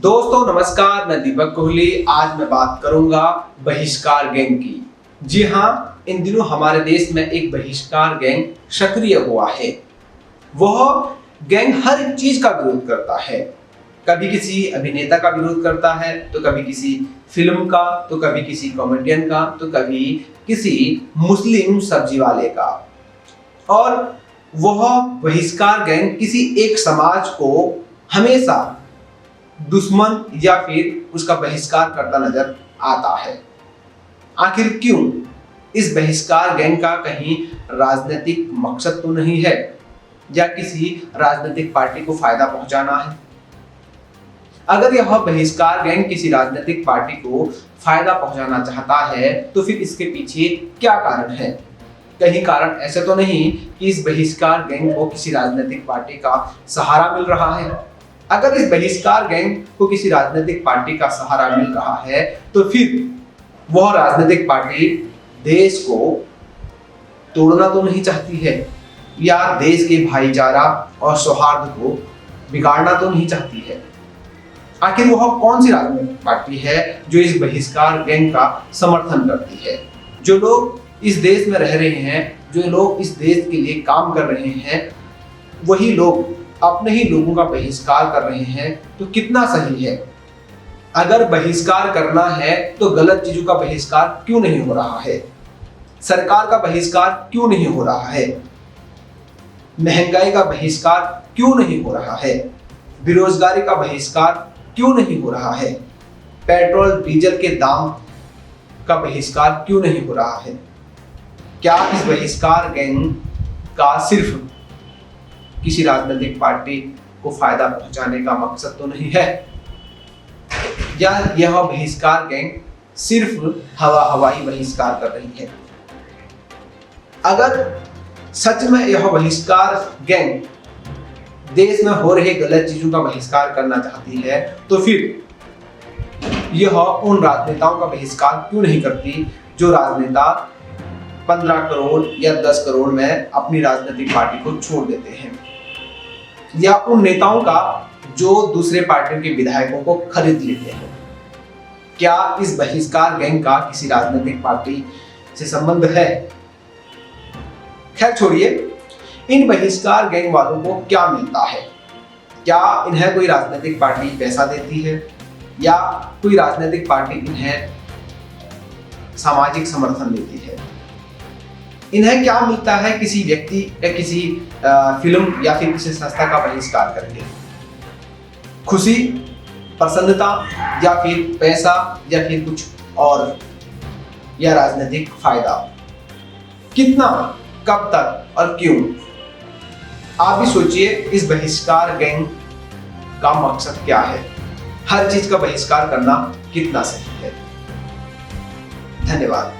दोस्तों नमस्कार, मैं दीपक कोहली। आज मैं बात करूंगा बहिष्कार गैंग की। जी हाँ, इन दिनों हमारे देश में एक बहिष्कार गैंग सक्रिय हुआ है। वह गैंग हर एक चीज का विरोध करता है। कभी किसी अभिनेता का विरोध करता है, तो कभी किसी फिल्म का, तो कभी किसी कॉमेडियन का, तो कभी किसी मुस्लिम सब्जी वाले का। और वह बहिष्कार गैंग किसी एक समाज को हमेशा दुश्मन या फिर उसका बहिष्कार करता नजर आता है। आखिर क्यों? इस बहिष्कार गैंग का कहीं राजनीतिक मकसद तो नहीं है, या किसी राजनीतिक पार्टी को फायदा पहुंचाना है? अगर यह बहिष्कार गैंग किसी राजनीतिक पार्टी को फायदा पहुंचाना चाहता है, तो फिर इसके पीछे क्या कारण है? कहीं कारण ऐसे तो नहीं कि इस बहिष्कार गैंग को किसी राजनीतिक पार्टी का सहारा मिल रहा है। अगर इस बहिष्कार गैंग को किसी राजनीतिक पार्टी का सहारा मिल रहा है, तो फिर वह राजनीतिक पार्टी देश को तोड़ना तो नहीं चाहती है, या देश के भाईचारा और सौहार्द को बिगाड़ना तो नहीं चाहती है। आखिर वह कौन सी राजनीतिक पार्टी है जो इस बहिष्कार गैंग का समर्थन करती है? जो लोग इस देश में रह रहे हैं, जो लोग इस देश के लिए काम कर रहे हैं, वही लोग अपने ही लोगों का बहिष्कार कर रहे हैं, तो कितना सही है? अगर बहिष्कार करना है तो गलत चीजों का बहिष्कार क्यों नहीं हो रहा है? सरकार का बहिष्कार क्यों नहीं हो रहा है? महंगाई का बहिष्कार क्यों नहीं हो रहा है? बेरोजगारी का बहिष्कार क्यों नहीं हो रहा है? पेट्रोल डीजल के दाम का बहिष्कार क्यों नहीं हो रहा है? क्या इस बहिष्कार गैंग का सिर्फ किसी राजनीतिक पार्टी को फायदा पहुंचाने का मकसद तो नहीं है, या यह बहिष्कार गैंग सिर्फ हवाई बहिष्कार कर रही है? अगर सच में यह बहिष्कार गैंग देश में हो रहे गलत चीजों का बहिष्कार करना चाहती है, तो फिर यह उन राजनेताओं का बहिष्कार क्यों नहीं करती जो राजनेता 15 करोड़ या 10 करोड़ में अपनी राजनीतिक पार्टी को छोड़ देते हैं, या उन नेताओं का जो दूसरे पार्टियों के विधायकों को खरीद लेते हैं? क्या इस बहिष्कार गैंग का किसी राजनीतिक पार्टी से संबंध है? खैर छोड़िए, इन बहिष्कार गैंग वालों को क्या मिलता है? क्या इन्हें कोई राजनीतिक पार्टी पैसा देती है, या कोई राजनीतिक पार्टी इन्हें सामाजिक समर्थन देती है? इन्हें क्या मिलता है किसी व्यक्ति या किसी फिल्म या फिर किसी संस्था का बहिष्कार करके? खुशी, प्रसन्नता, या फिर पैसा, या फिर कुछ और, या राजनीतिक फायदा? कितना, कब तक और क्यों? आप भी सोचिए, इस बहिष्कार गैंग का मकसद क्या है? हर चीज का बहिष्कार करना कितना सही है? धन्यवाद।